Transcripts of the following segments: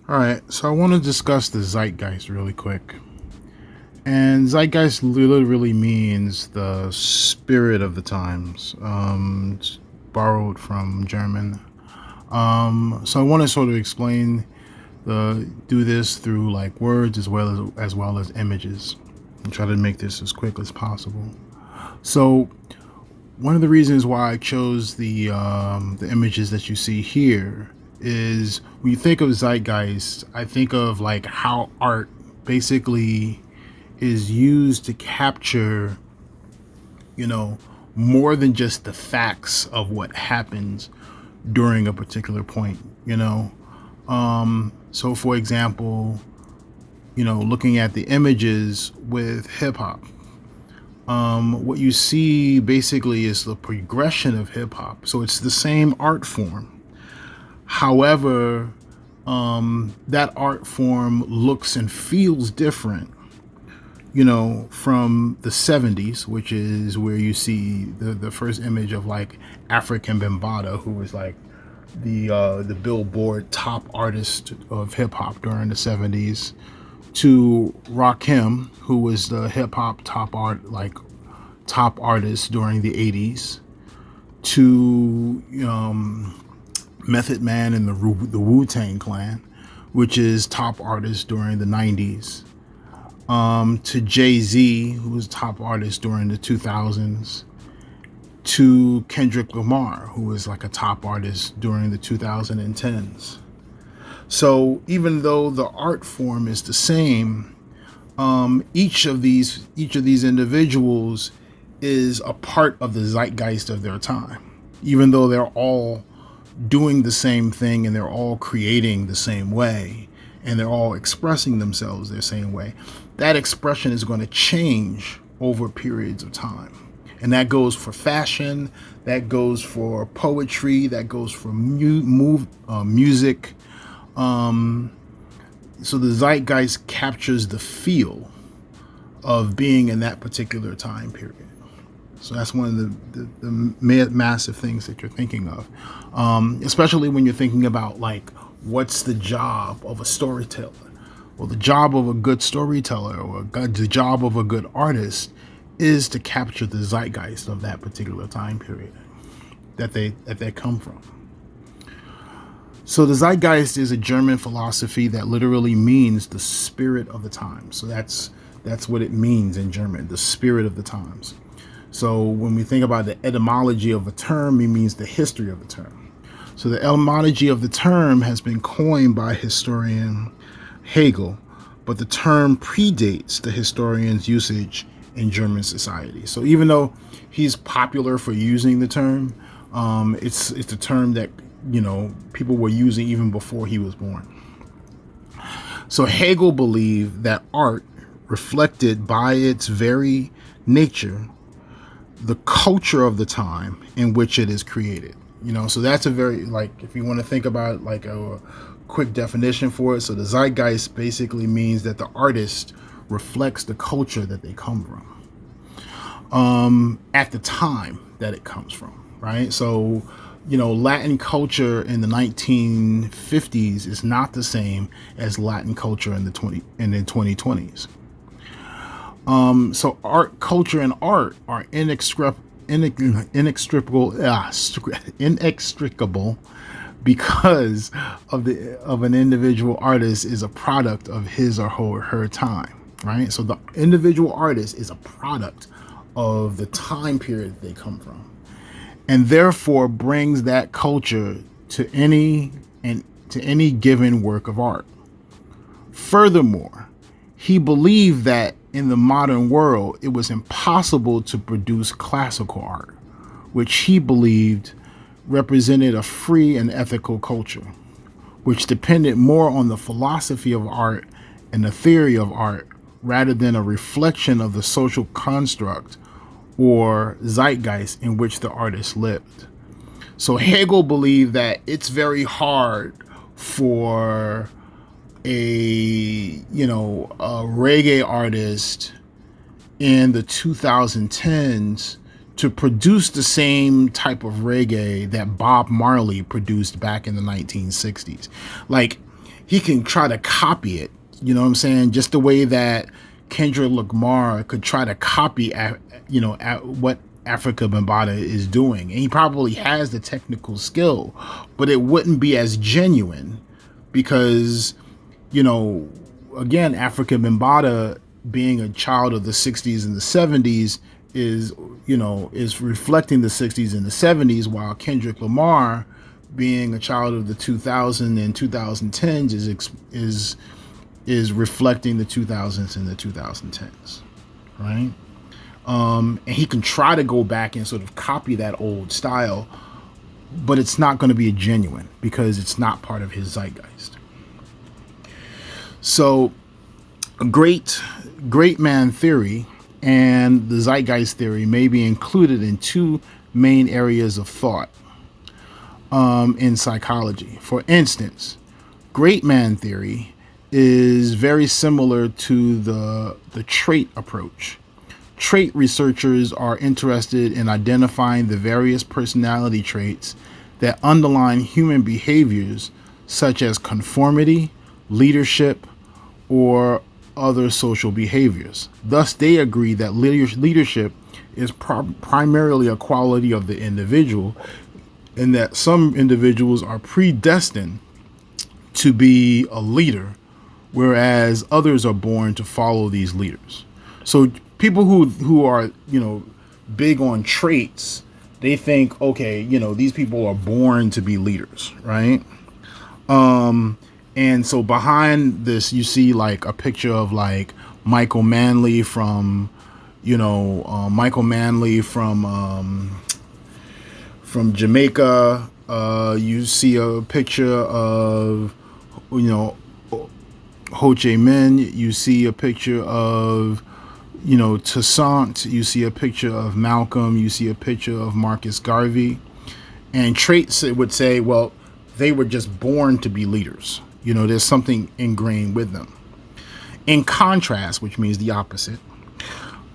All right, so I want to discuss the zeitgeist really quick. And zeitgeist literally means the spirit of the times. It's borrowed from German. So I want to sort of explain do this through like words as well as images, and try to make this as quick as possible. So one of the reasons why I chose the images that you see here is when you think of zeitgeist, I think of like how art basically is used to capture, you know, more than just the facts of what happens during a particular point, you know. So for example, looking at the images with hip hop, what you see basically is the progression of hip hop. So it's the same art form. However, that art form looks and feels different, from the 70s, which is where you see the first image of like African Bambaataa, who was like the Billboard top artist of hip hop during the 70s, to Rakim, who was the hip hop top artist during the 80s, to Method Man and the Wu-Tang Clan, which is top artist during the 90s, to Jay-Z, who was top artist during the 2000s, to Kendrick Lamar, who was like a top artist during the 2010s. So even though the art form is the same, each of these individuals is a part of the zeitgeist of their time. Even though they're all doing the same thing and they're all creating the same way and they're all expressing themselves the same way, that expression is going to change over periods of time. And that goes for fashion, that goes for poetry, that goes for music. So the zeitgeist captures the feel of being in that particular time period. So that's one of the massive things that you're thinking of, especially when you're thinking about like what's the job of a storyteller. Well, the job of a good storyteller or the job of a good artist is to capture the zeitgeist of that particular time period that they come from. So the Zeitgeist is a German philosophy that literally means the spirit of the times. So that's what it means in German, the spirit of the times. So when we think about the etymology of a term, it means the history of the term. So the etymology of the term has been coined by historian Hegel, but the term predates the historian's usage in German society. So even though he's popular for using the term, it's a term that people were using even before he was born. So Hegel believed that art reflected by its very nature the culture of the time in which it is created. So that's a very, like, if you want to think about like a quick definition for it, so the zeitgeist basically means that the artist reflects the culture that they come from, at the time that it comes from, right? So Latin culture in the 1950s is not the same as Latin culture in the 2020s. So culture and art are inextricable because of an individual artist is a product of his or her time, right? So the individual artist is a product of the time period they come from, and therefore brings that culture to any given work of art. Furthermore, he believed that in the modern world it was impossible to produce classical art, which he believed represented a free and ethical culture, which depended more on the philosophy of art and the theory of art rather than a reflection of the social construct or zeitgeist in which the artist lived. So Hegel believed that it's very hard for a reggae artist in the 2010s to produce the same type of reggae that Bob Marley produced back in the 1960s. Like, he can try to copy it. You know what I'm saying? Just the way that Kendrick Lamar could try to copy, what Africa Bambaataa is doing, and he probably has the technical skill, but it wouldn't be as genuine because, again, Africa Bambaataa being a child of the 60s and the 70s is reflecting the 60s and the 70s, while Kendrick Lamar being a child of the 2000s and 2010s is reflecting the 2000s and the 2010s, right? And he can try to go back and sort of copy that old style, but it's not going to be genuine because it's not part of his zeitgeist. So, great man theory and the zeitgeist theory may be included in two main areas of thought in psychology. For instance, great man theory is very similar to the trait approach. Trait researchers are interested in identifying the various personality traits that underline human behaviors, such as conformity, leadership, or other social behaviors. Thus, they agree that leadership is primarily a quality of the individual, and that some individuals are predestined to be a leader, whereas others are born to follow these leaders. So people who are, big on traits, they think, okay, these people are born to be leaders, right? And so behind this, you see like a picture of like Michael Manley from Jamaica. You see a picture of, Ho Chi Minh. You see a picture of, Toussaint. You see a picture of Malcolm. You see a picture of Marcus Garvey. And traits would say, well, they were just born to be leaders. There's something ingrained with them. In contrast, which means the opposite,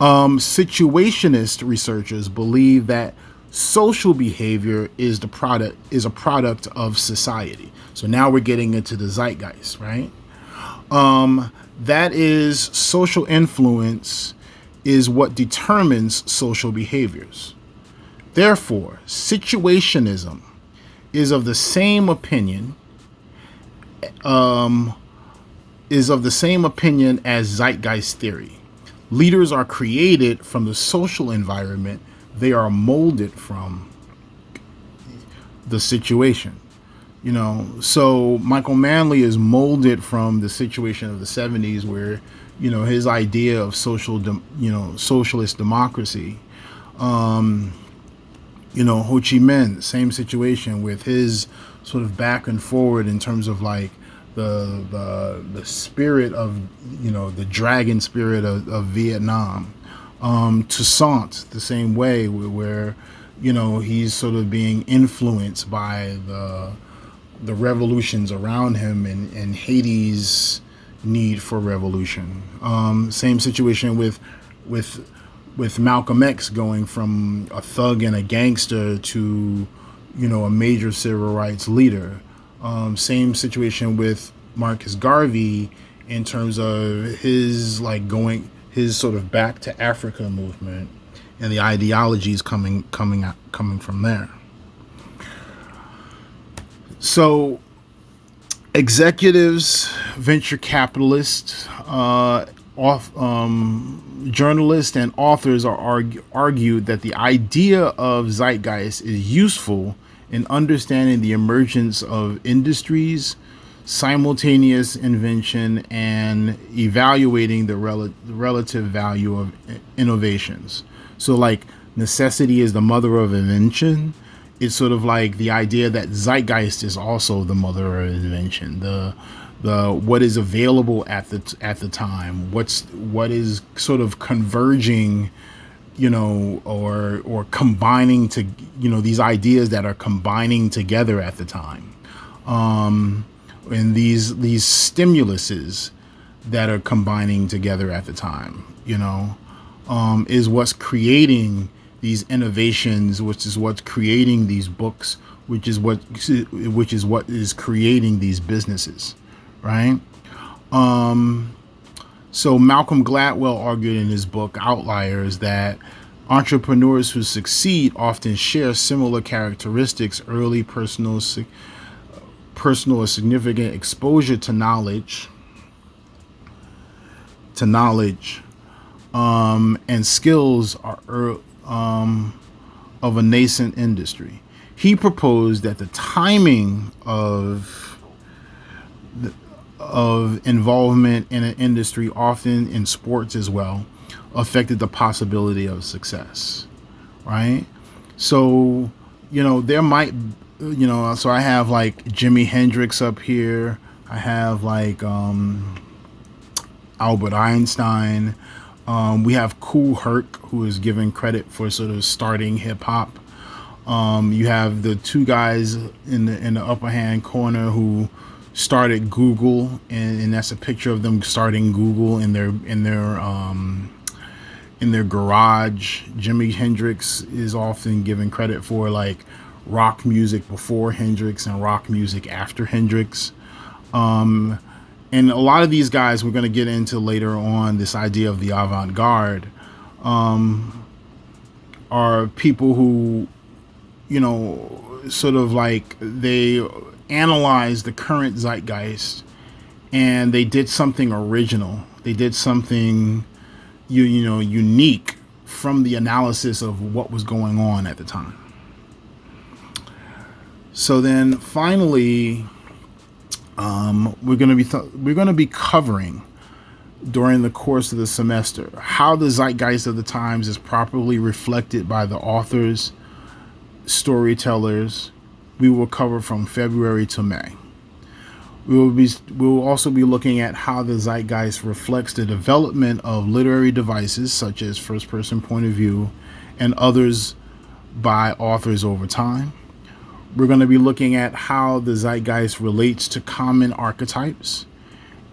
situationist researchers believe that social behavior is a product of society. So now we're getting into the zeitgeist, right? That is, social influence is what determines social behaviors. Therefore, situationism is of the same opinion as zeitgeist theory. Leaders are created from the social environment. They are molded from the situation. So Michael Manley is molded from the situation of the 70s where, his idea of socialist democracy. Ho Chi Minh, same situation with his sort of back and forward in terms of like the spirit of, the dragon spirit of Vietnam. Toussaint, the same way, where he's sort of being influenced by the revolutions around him and Haiti's need for revolution. Same situation with Malcolm X going from a thug and a gangster to, a major civil rights leader. Same situation with Marcus Garvey in terms of his sort of back to Africa movement and the ideologies coming from there. So executives, venture capitalists, journalists, and authors are argued that the idea of zeitgeist is useful in understanding the emergence of industries, simultaneous invention, and evaluating the relative value of innovations. So like necessity is the mother of invention. It's sort of like the idea that zeitgeist is also the mother of invention. The what is available at the time, what is sort of converging, or combining to, these ideas that are combining together at the time, and these stimuluses that are combining together at the time, is what's creating these innovations, which is what's creating these books, which is what is creating these businesses, right? So Malcolm Gladwell argued in his book Outliers that entrepreneurs who succeed often share similar characteristics: early personal or significant exposure to knowledge, and skills of a nascent industry. He proposed that the timing of involvement in an industry, often in sports as well, affected the possibility of success, right? So, there might, so I have like Jimi Hendrix up here. I have like Albert Einstein. We have Kool Herc, who is given credit for sort of starting hip hop. You have the two guys in the upper hand corner who started Google, and that's a picture of them starting Google in their garage. Jimi Hendrix is often given credit for like rock music before Hendrix and rock music after Hendrix. And a lot of these guys we're going to get into later on, this idea of the avant-garde, are people who, sort of like they analyzed the current zeitgeist and they did something original. They did something, unique from the analysis of what was going on at the time. So then finally, we're going to be covering during the course of the semester how the zeitgeist of the times is properly reflected by the authors, storytellers. We will cover from February to May. We will also be looking at how the zeitgeist reflects the development of literary devices such as first-person point of view and others by authors over time. We're going to be looking at how the zeitgeist relates to common archetypes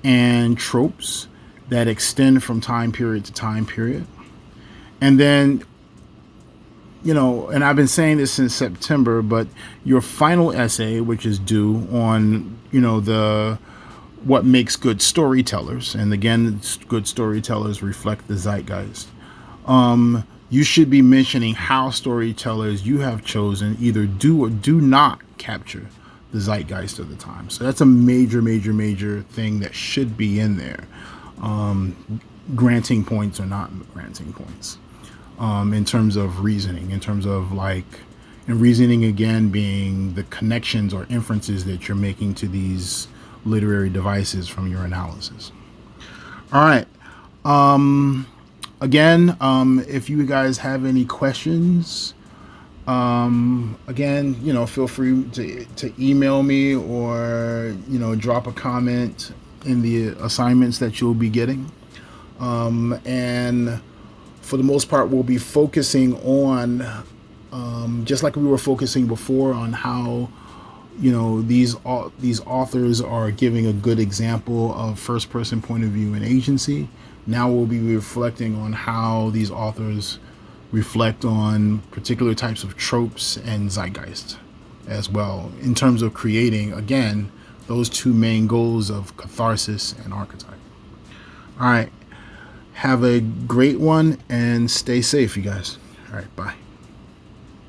and tropes that extend from time period to time period. And then, and I've been saying this since September, but your final essay, which is due on, the what makes good storytellers, and again, good storytellers reflect the zeitgeist. You should be mentioning how storytellers you have chosen either do or do not capture the zeitgeist of the time. So that's a major, major, major thing that should be in there. Granting points or not granting points. In terms of reasoning, in terms of and reasoning again being the connections or inferences that you're making to these literary devices from your analysis. All right. Again, if you guys have any questions, again, feel free to email me or, drop a comment in the assignments that you'll be getting. And for the most part, we'll be focusing on, just like we were focusing before, on how, these authors are giving a good example of first-person point of view and agency. Now we'll be reflecting on how these authors reflect on particular types of tropes and zeitgeist as well, in terms of creating, again, those two main goals of catharsis and archetype. All right. Have a great one and stay safe, you guys. All right. Bye.